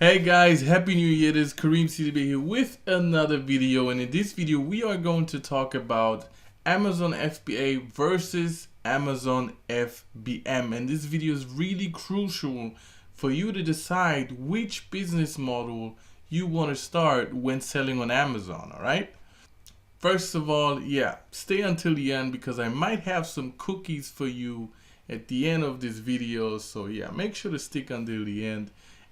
Hey guys, happy new year. This is Karim Sidibe here with another video, and in this video we are going to talk about Amazon FBA versus Amazon FBM, and this video is really crucial for you to decide which business model you want to start when selling on Amazon. All right, first of all, stay until the end because I might have some cookies for you at the end of this video, so make sure to stick until the end.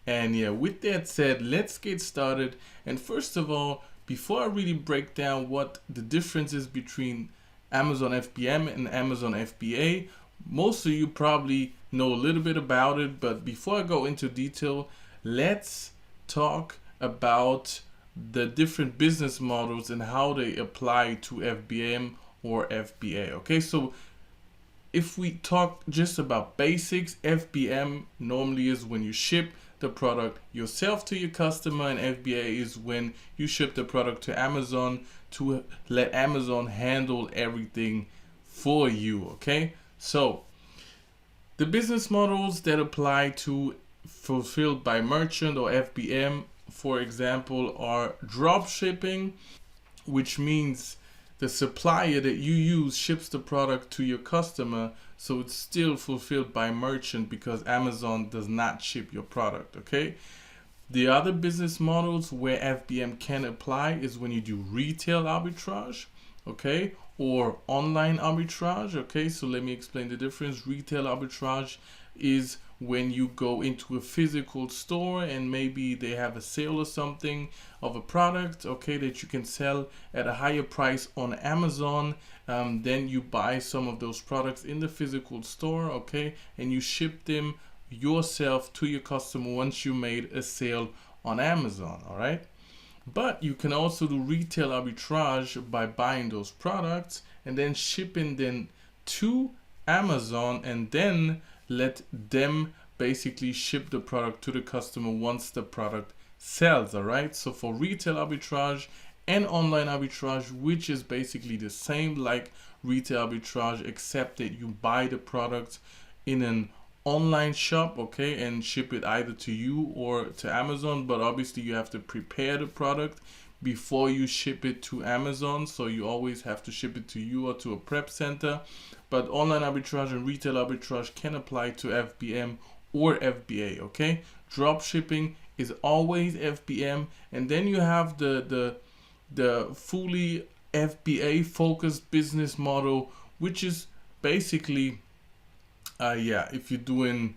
And with that said, let's get started. And first of all, before I really break down what the difference is between Amazon FBM and Amazon FBA, most of you probably know a little bit about it, but before I go into detail, let's talk about the different business models and how they apply to FBM or FBA. Okay, so if we talk just about basics, FBM normally is when you ship the product yourself to your customer, and FBA is when you ship the product to Amazon to let Amazon handle everything for you. Okay, so the business models that apply to fulfilled by merchant or FBM, for example, are drop shipping, which means the supplier that you use ships the product to your customer, so it's still fulfilled by merchant because Amazon does not ship your product. Okay, the other business models where FBM can apply is when you do retail arbitrage, okay, or online arbitrage. Okay, so let me explain the difference. Retail arbitrage is when you go into a physical store and maybe they have a sale or something of a product, okay, that you can sell at a higher price on Amazon. Then you buy some of those products in the physical store, okay, and you ship them yourself to your customer once you made a sale on Amazon. All right, but you can also do retail arbitrage by buying those products and then shipping them to Amazon and then let them basically ship the product to the customer once the product sells. All right, so for retail arbitrage and online arbitrage, which is basically the same like retail arbitrage, except that you buy the product in an online shop, okay, and ship it either to you or to Amazon, but obviously you have to prepare the product before you ship it to Amazon, so you always have to ship it to you or to a prep center. But online arbitrage and retail arbitrage can apply to FBM or FBA. Okay, drop shipping is always FBM, and then you have the fully FBA focused business model, which is basically if you're doing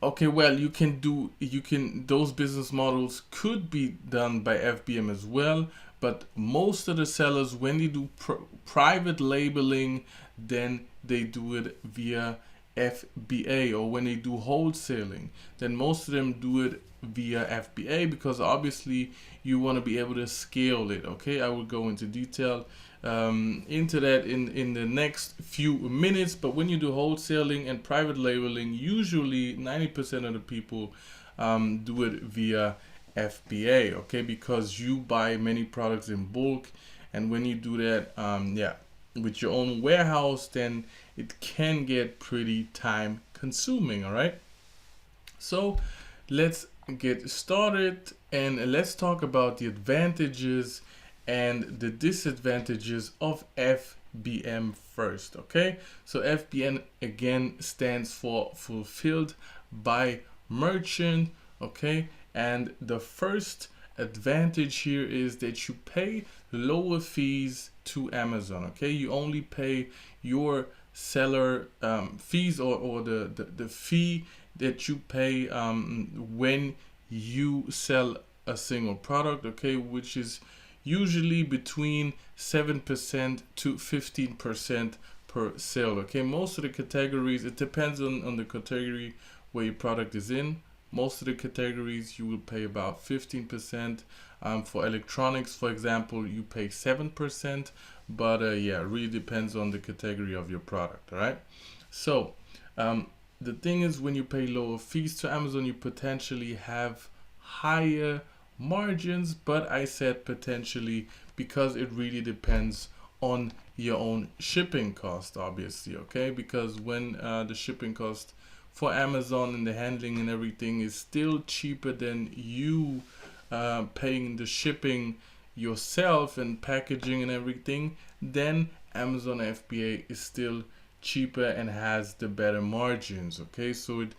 okay, well, you can those business models could be done by FBM as well, but most of the sellers, when they do private labeling, then they do it via FBA, or when they do wholesaling, then most of them do it via FBA because obviously you want to be able to scale it. Okay, I will go into detail into that in the next few minutes. But when you do wholesaling and private labeling, usually 90% of the people do it via FBA, okay, because you buy many products in bulk, and when you do that with your own warehouse, then it can get pretty time consuming. All right, so let's get started and let's talk about the advantages and the disadvantages of FBM first. Okay, so FBM again stands for fulfilled by merchant. Okay, and the first advantage here is that you pay lower fees to Amazon. Okay, you only pay your seller fees or the fee that you pay when you sell a single product, okay, which is usually between 7% to 15% per sale. Okay, most of the categories, it depends on the category where your product is in. Most of the categories you will pay about 15%. For electronics, for example, you pay 7%, but it really depends on the category of your product. All right, so the thing is, when you pay lower fees to Amazon, you potentially have higher margins, but I said potentially because it really depends on your own shipping cost, obviously. Okay, because when the shipping cost for Amazon, and the handling and everything is still cheaper than you paying the shipping yourself and packaging and everything, then Amazon FBA is still cheaper and has the better margins. Okay, so it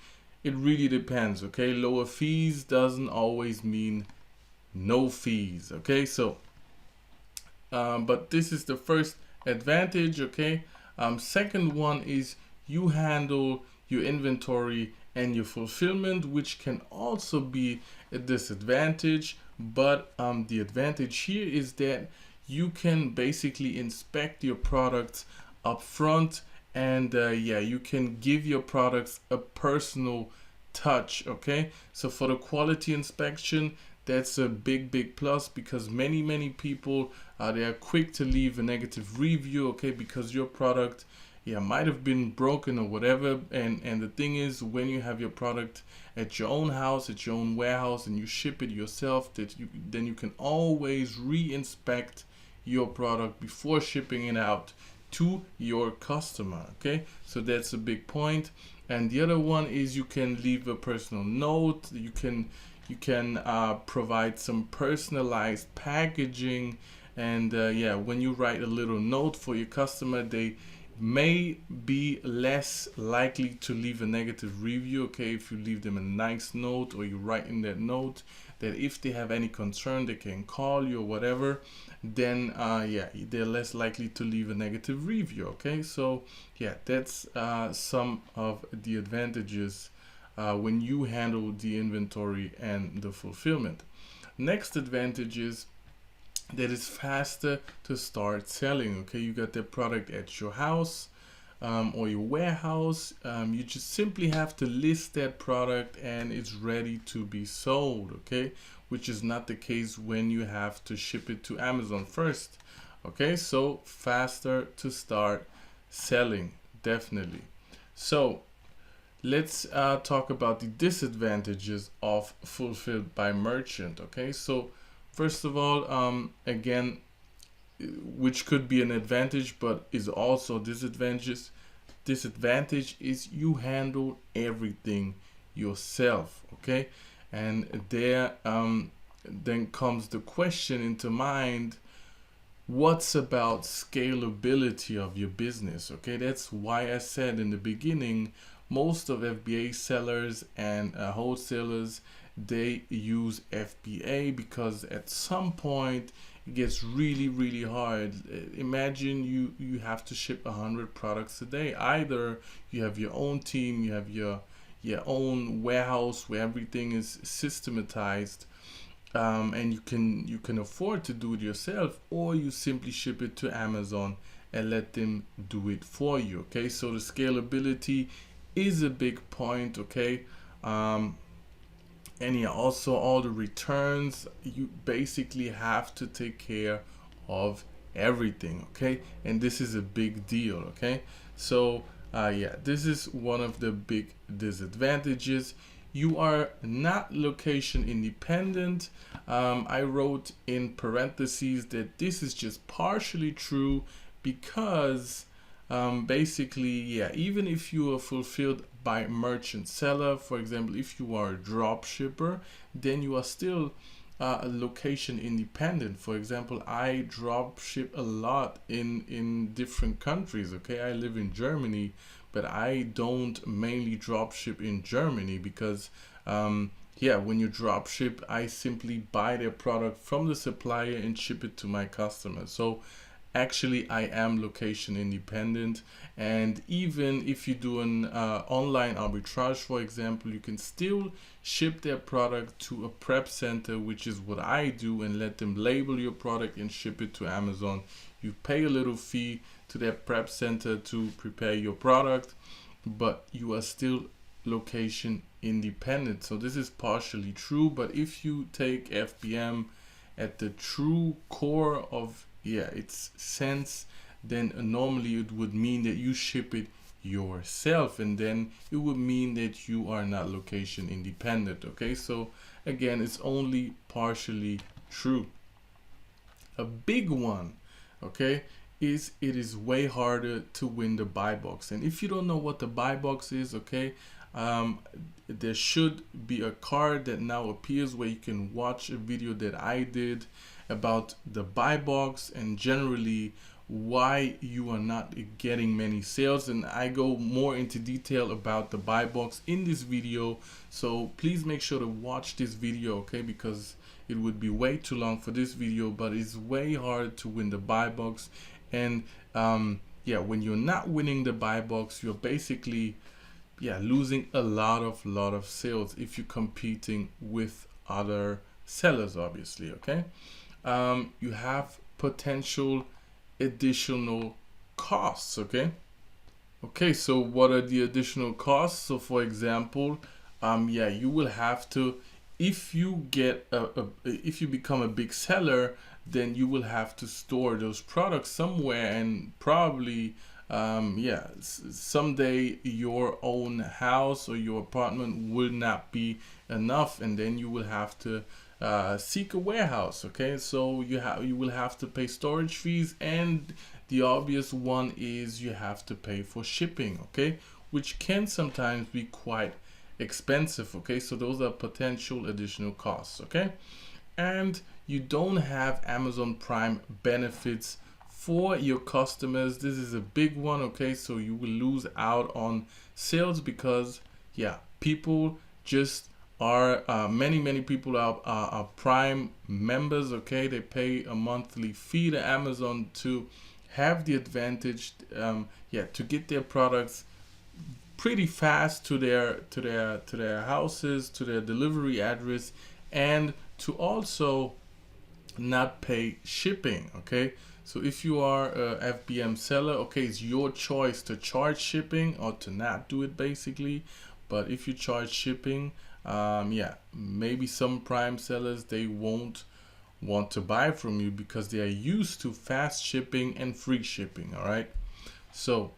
really depends. Okay, lower fees doesn't always mean no fees. Okay, so but this is the first advantage. Okay, second one is you handle your inventory and your fulfillment, which can also be a disadvantage. But the advantage here is that you can basically inspect your products up front, and yeah, you can give your products a personal touch. Okay, so for the quality inspection, that's a big plus, because many people they are quick to leave a negative review. Okay, because your product, yeah, might have been broken or whatever. And the thing is, when you have your product at your own house, at your own warehouse, and you ship it yourself, then you can always re-inspect your product before shipping it out to your customer. Okay, so that's a big point. And the other one is you can leave a personal note. You can provide some personalized packaging, and yeah, when you write a little note for your customer, they may be less likely to leave a negative review. Okay, if you leave them a nice note, or you write in that note that if they have any concern they can call you or whatever, then yeah, they're less likely to leave a negative review. Okay, so yeah, that's some of the advantages when you handle the inventory and the fulfillment. Next advantage is that it's faster to start selling. Okay, you got the product at your house or your warehouse. You just simply have to list that product and it's ready to be sold. Okay, which is not the case when you have to ship it to Amazon first. Okay, so faster to start selling, definitely. So let's talk about the disadvantages of fulfilled by merchant. Okay, so first of all, again, which could be an advantage but is also disadvantage is you handle everything yourself. Okay, and there then comes the question into mind, what's about scalability of your business? Okay, that's why I said in the beginning, most of FBA sellers and wholesalers, they use FBA because at some point it gets really hard. Imagine you have to ship 100 products a day. Either you have your own team, you have your own warehouse where everything is systematized, and you can afford to do it yourself, or you simply ship it to Amazon and let them do it for you. Okay, so the scalability is a big point. Okay, and yeah, also all the returns, you basically have to take care of everything. Okay, and this is a big deal. Okay, so yeah, this is one of the big disadvantages. You are not location independent. I wrote in parentheses that this is just partially true, because basically, yeah, even if you are fulfilled by merchant seller, for example, if you are a drop shipper, then you are still location independent. For example, I drop ship a lot in different countries. Okay, I live in Germany, but I don't mainly drop ship in Germany because yeah, when you drop ship, I simply buy their product from the supplier and ship it to my customer. So actually I am location independent. And even if you do an online arbitrage, for example, you can still ship their product to a prep center, which is what I do, and let them label your product and ship it to Amazon. You pay a little fee to that prep center to prepare your product, but you are still location independent. So this is partially true, but if you take FBM at the true core of its sense, then normally it would mean that you ship it yourself, and then it would mean that you are not location independent. Okay, so again, it's only partially true. A big one, okay, is it is way harder to win the buy box. And if you don't know what the buy box is, okay, there should be a card that now appears where you can watch a video that I did about the buy box and generally why you are not getting many sales, and I go more into detail about the buy box in this video, so please make sure to watch this video, okay, because it would be way too long for this video, but it's way hard to win the buy box. And yeah, when you're not winning the buy box, you're basically losing a lot of sales if you're competing with other sellers, obviously, okay. You have potential additional costs, okay. So what are the additional costs? So for example, you will have to, if you get if you become a big seller, then you will have to store those products somewhere, and probably someday your own house or your apartment will not be enough, and then you will have to seek a warehouse, okay. So you will have to pay storage fees, and the obvious one is you have to pay for shipping, okay, which can sometimes be quite expensive, okay. So those are potential additional costs, okay. And you don't have Amazon Prime benefits for your customers. This is a big one, okay. So you will lose out on sales because people just are many people are Prime members, okay. They pay a monthly fee to Amazon to have the advantage to get their products pretty fast to their houses, to their delivery address, and to also not pay shipping, okay. So if you are a FBM seller, okay, it's your choice to charge shipping or to not do it, basically. But if you charge shipping, maybe some Prime sellers, they won't want to buy from you because they are used to fast shipping and free shipping, all right. So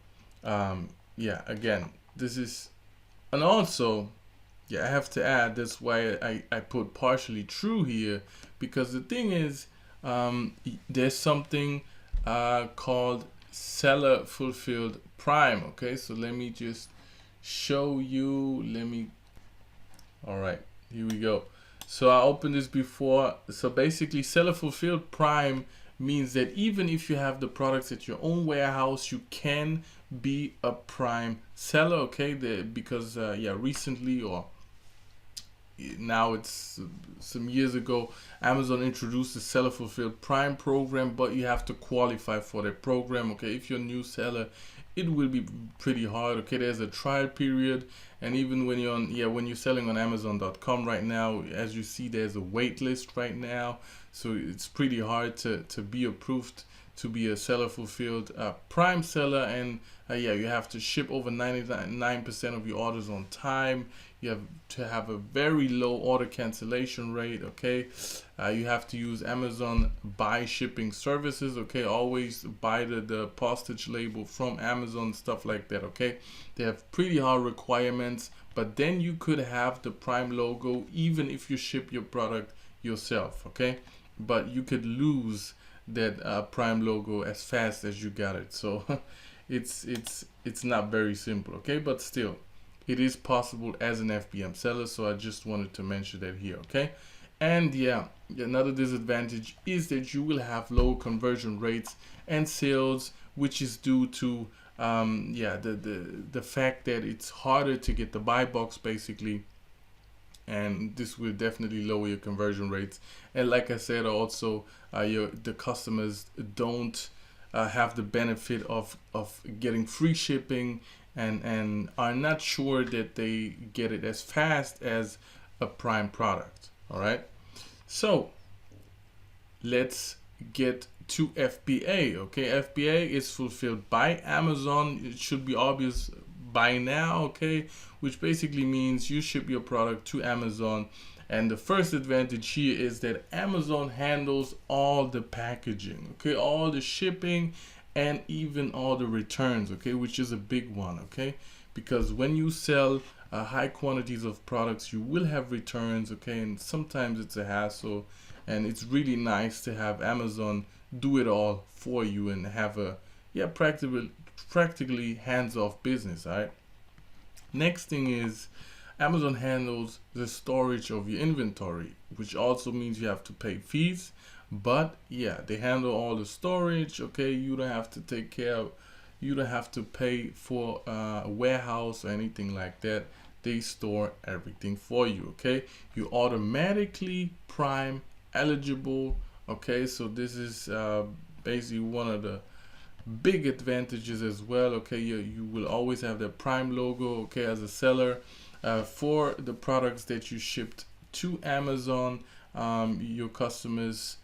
again, this is, and also I have to add, that's why I put partially true here, because the thing is, there's something called seller fulfilled Prime, okay. So let me just show you, all right, here we go. So I opened this before. So basically, seller fulfilled Prime means that even if you have the products at your own warehouse, you can be a Prime seller, okay. Because recently, or now it's some years ago, Amazon introduced the seller fulfilled Prime program, but you have to qualify for the program, okay. If you're a new seller, it will be pretty hard, okay. There's a trial period, and even when you're on when you're selling on Amazon.com right now, as you see, there's a wait list right now, so it's pretty hard to be approved to be a seller fulfilled Prime seller. And you have to ship over 99% of your orders on time. You have to have a very low order cancellation rate, okay. You have to use Amazon buy shipping services, okay. Always buy the postage label from Amazon, stuff like that, okay. They have pretty hard requirements, but then you could have the Prime logo even if you ship your product yourself, okay. But you could lose that Prime logo as fast as you got it. So it's not very simple, okay. But still, it is possible as an FBM seller, so I just wanted to mention that here, okay. And another disadvantage is that you will have low conversion rates and sales, which is due to the fact that it's harder to get the buy box, basically, and this will definitely lower your conversion rates. And like I said, also the customers don't have the benefit of getting free shipping, and are not sure that they get it as fast as a Prime product, all right. So let's get to FBA, okay. FBA is fulfilled by Amazon. It should be obvious by now, okay, which basically means you ship your product to Amazon, and the first advantage here is that Amazon handles all the packaging, okay, all the shipping, and even all the returns, okay, which is a big one, okay, because when you sell high quantities of products, you will have returns, okay, and sometimes it's a hassle, and it's really nice to have Amazon do it all for you and have a practically hands-off business, all right. Next thing is Amazon handles the storage of your inventory, which also means you have to pay fees. But yeah, they handle all the storage. Okay, you don't have to take care of, you don't have to pay for a warehouse or anything like that. They store everything for you. Okay, you automatically Prime eligible. Okay, so this is basically one of the big advantages as well. Okay, you will always have the Prime logo, okay, as a seller for the products that you shipped to Amazon. Your customers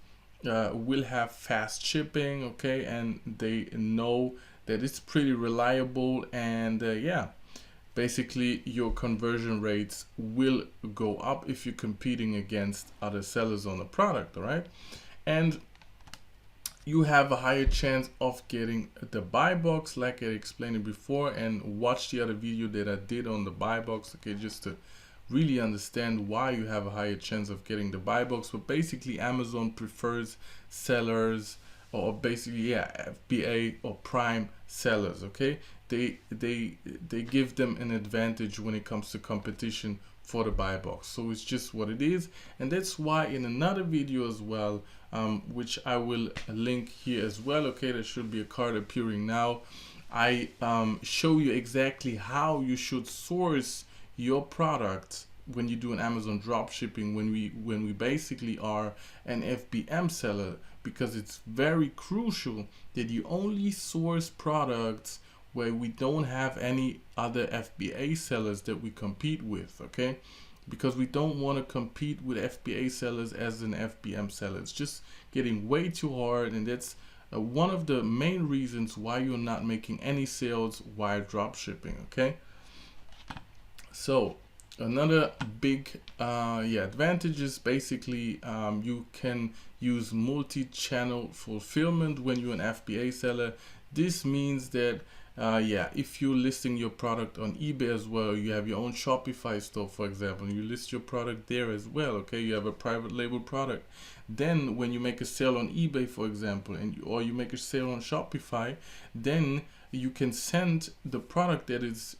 will have fast shipping, okay, and they know that it's pretty reliable, and yeah, basically your conversion rates will go up if you're competing against other sellers on the product. All right, and you have a higher chance of getting the buy box, like I explained it before, and watch the other video that I did on the buy box, okay, just to really understand why you have a higher chance of getting the buy box. But basically Amazon prefers sellers, or basically, yeah, FBA or Prime sellers, okay. They give them an advantage when it comes to competition for the buy box. So it's just what it is, and that's why in another video as well, which I will link here as well, okay, there should be a card appearing now, I show you exactly how you should source your product when you do an Amazon drop shipping, when we basically are an FBM seller, because it's very crucial that you only source products where we don't have any other FBA sellers that we compete with, okay? Because we don't want to compete with FBA sellers as an FBM seller. It's just getting way too hard, and that's one of the main reasons why you're not making any sales while drop shipping, okay? So another big advantage is basically you can use multi-channel fulfillment when you're an FBA seller. This means that if you're listing your product on eBay as well, you have your own Shopify store, for example, you list your product there as well, okay, you have a private label product. Then when you make a sale on eBay, for example, or you make a sale on Shopify, then you can send the product that is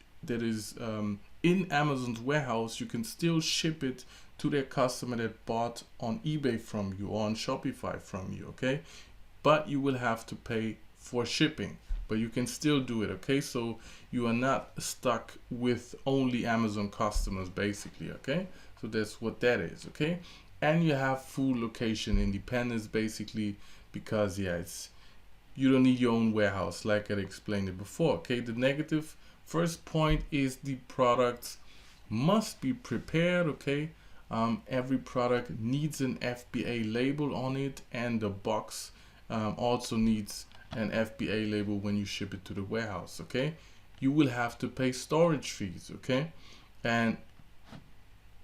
in Amazon's warehouse, you can still ship it to their customer that bought on eBay from you or on Shopify from you, okay? But you will have to pay for shipping, but you can still do it, okay? So you are not stuck with only Amazon customers, basically, okay? So that's what that is, okay? And you have full location independence, basically, because you don't need your own warehouse, like I explained it before, okay? The negative first point is the products must be prepared, okay? Every product needs an FBA label on it, and the box also needs an FBA label when you ship it to the warehouse, okay? You will have to pay storage fees, okay? And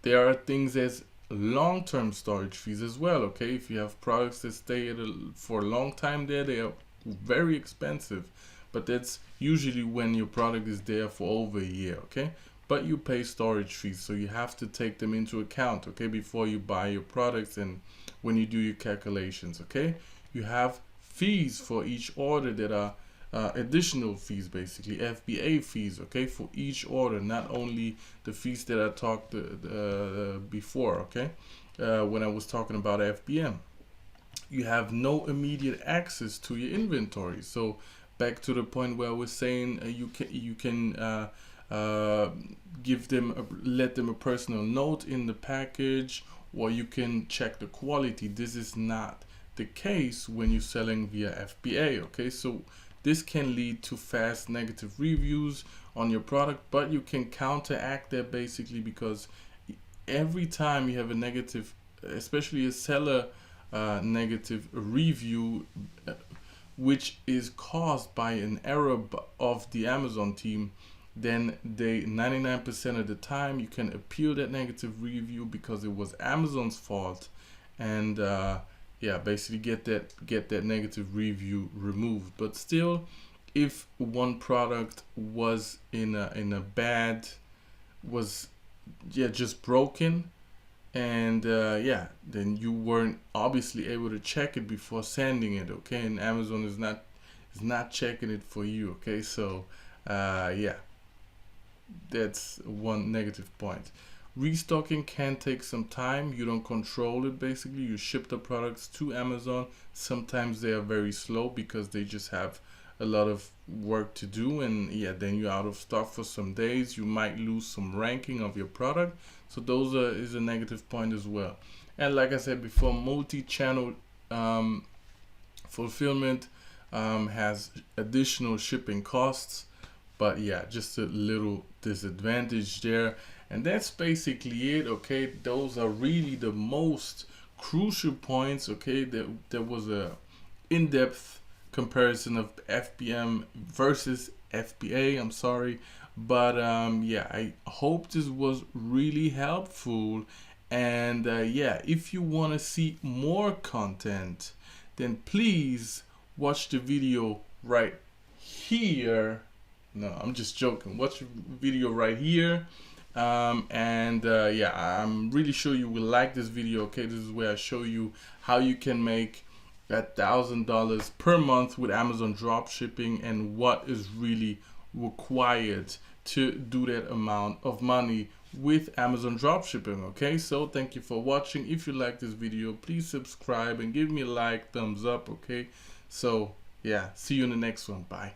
there are things as long-term storage fees as well, okay? If you have products that stay for a long time there, they are very expensive, but that's usually when your product is there for over a year, okay? But you pay storage fees, so you have to take them into account, okay, before you buy your products and when you do your calculations, okay? You have fees for each order that are additional fees, basically FBA fees, okay, for each order, not only the fees that I talked before, okay, when I was talking about FBM. You have no immediate access to your inventory. So back to the point where I was saying you can let them a personal note in the package, or you can check the quality. This is not the case when you're selling via FBA, okay? So this can lead to fast negative reviews on your product, but you can counteract that basically, because every time you have a negative, especially a seller negative review, which is caused by an error of the Amazon team, then 99% of the time you can appeal that negative review because it was Amazon's fault, and basically get that negative review removed. But still, if one product was just broken, and then you weren't obviously able to check it before sending it, okay, and Amazon is not checking it for you, okay? So that's one negative point. Restocking can take some time. You don't control it. Basically, you ship the products to Amazon. Sometimes they are very slow because they just have a lot of work to do, and yeah, then you're out of stock for some days. You might lose some ranking of your product. So those is a negative point as well. And like I said before, multi-channel fulfillment has additional shipping costs, but yeah, just a little disadvantage there. And that's basically it. Okay, those are really the most crucial points. Okay, there was a in-depth comparison of FBM versus FBA. I'm sorry, but yeah, I hope this was really helpful. And yeah, if you want to see more content, then please watch the video right here. No, I'm just joking. Watch the video right here. Yeah, I'm really sure you will like this video. Okay, this is where I show you how you can make $1,000 per month with Amazon dropshipping and what is really required to do that amount of money with Amazon dropshipping. Okay, so thank you for watching. If you like this video, please subscribe and give me a like, thumbs up. Okay, so yeah, see you in the next one. Bye.